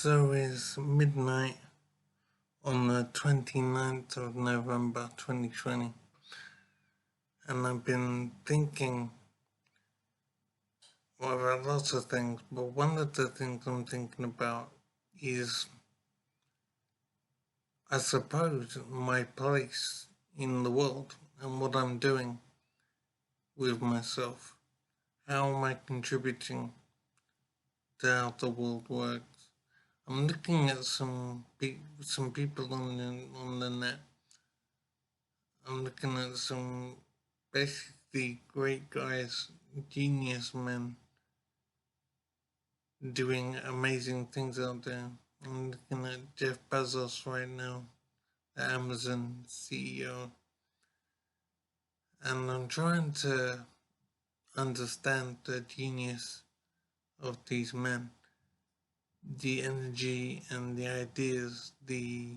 So it's midnight on the 29th of November 2020, and I've been thinking about lots of things, but one of the things I'm thinking about is, I suppose, my place in the world and what I'm doing with myself. How am I contributing to how the world works? I'm looking at some people on the net. I'm looking at some basically great guys, genius men, doing amazing things out there. I'm looking at Jeff Bezos right now, the Amazon CEO, and I'm trying to understand the genius of these men, the energy and the ideas, the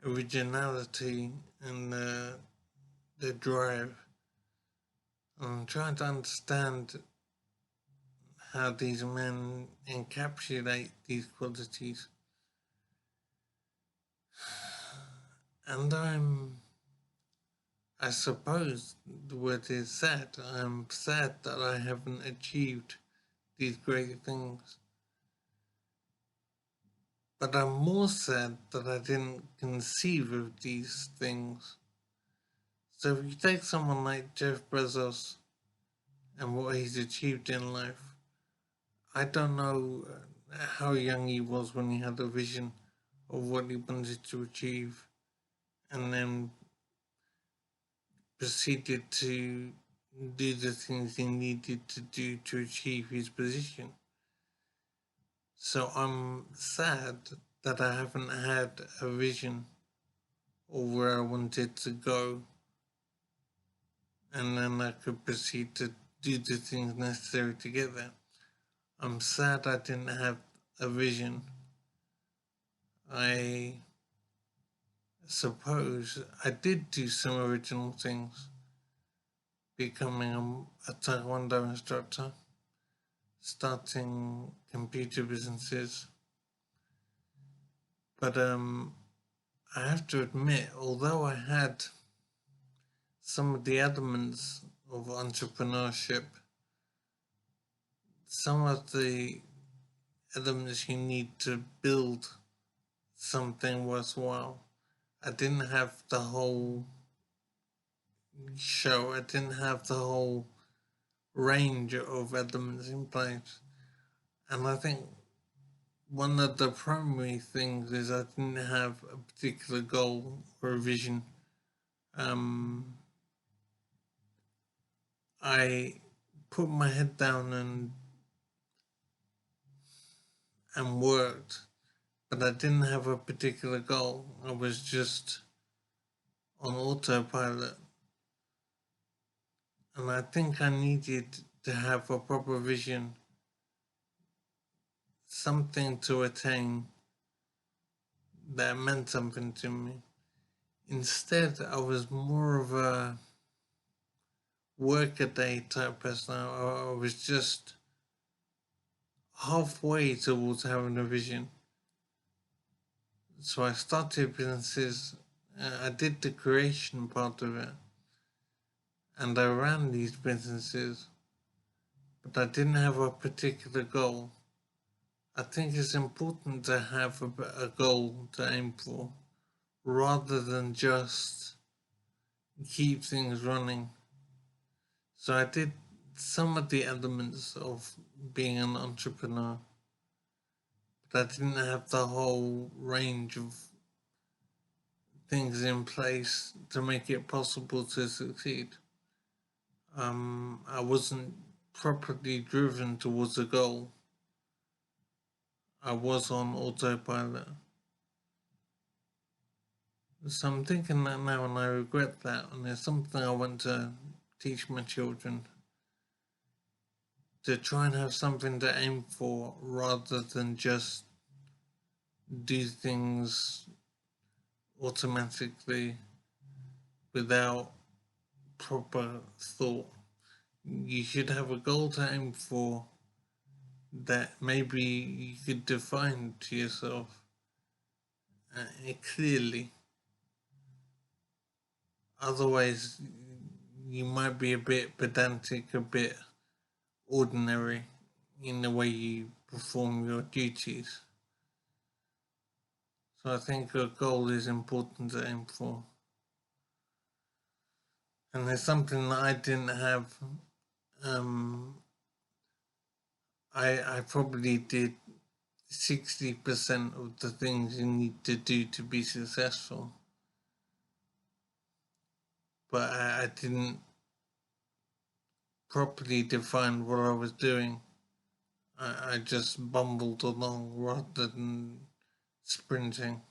originality and the drive. I'm trying to understand how these men encapsulate these qualities. And I suppose the word is sad. I'm sad that I haven't achieved these great things. But I'm more sad that I didn't conceive of these things. So if you take someone like Jeff Bezos and what he's achieved in life, I don't know how young he was when he had a vision of what he wanted to achieve, and then proceeded to do the things he needed to do to achieve his position. So I'm sad that I haven't had a vision of where I wanted to go, and then I could proceed to do the things necessary to get there. I'm sad I didn't have a vision. I suppose I did do some original things, becoming a Taekwondo instructor, starting computer businesses. But I have to admit, although I had some of the elements of entrepreneurship, some of the elements you need to build something worthwhile, I didn't have the whole show, I didn't have the whole range of elements in place. And I think one of the primary things is I didn't have a particular goal or a vision. I put my head down and worked, but I didn't have a particular goal. I was just on autopilot. And I think I needed to have a proper vision, something to attain that meant something to me. Instead, I was more of a work-a-day type person. I was just halfway towards having a vision. So I started businesses, I did the creation part of it, and I ran these businesses, but I didn't have a particular goal. I think it's important to have a goal to aim for, rather than just keep things running. So I did some of the elements of being an entrepreneur, but I didn't have the whole range of things in place to make it possible to succeed. I wasn't properly driven towards a goal. I was on autopilot. So I'm thinking that now, and I regret that, and it's something I want to teach my children, to try and have something to aim for rather than just do things automatically without proper thought. You should have a goal to aim for, that maybe you could define to yourself clearly. Otherwise, you might be a bit pedantic, a bit ordinary in the way you perform your duties. So I think a goal is important to aim for. And there's something that I didn't have. Um, I probably did 60% of the things you need to do to be successful, but I didn't properly define what I was doing. I just bumbled along rather than sprinting.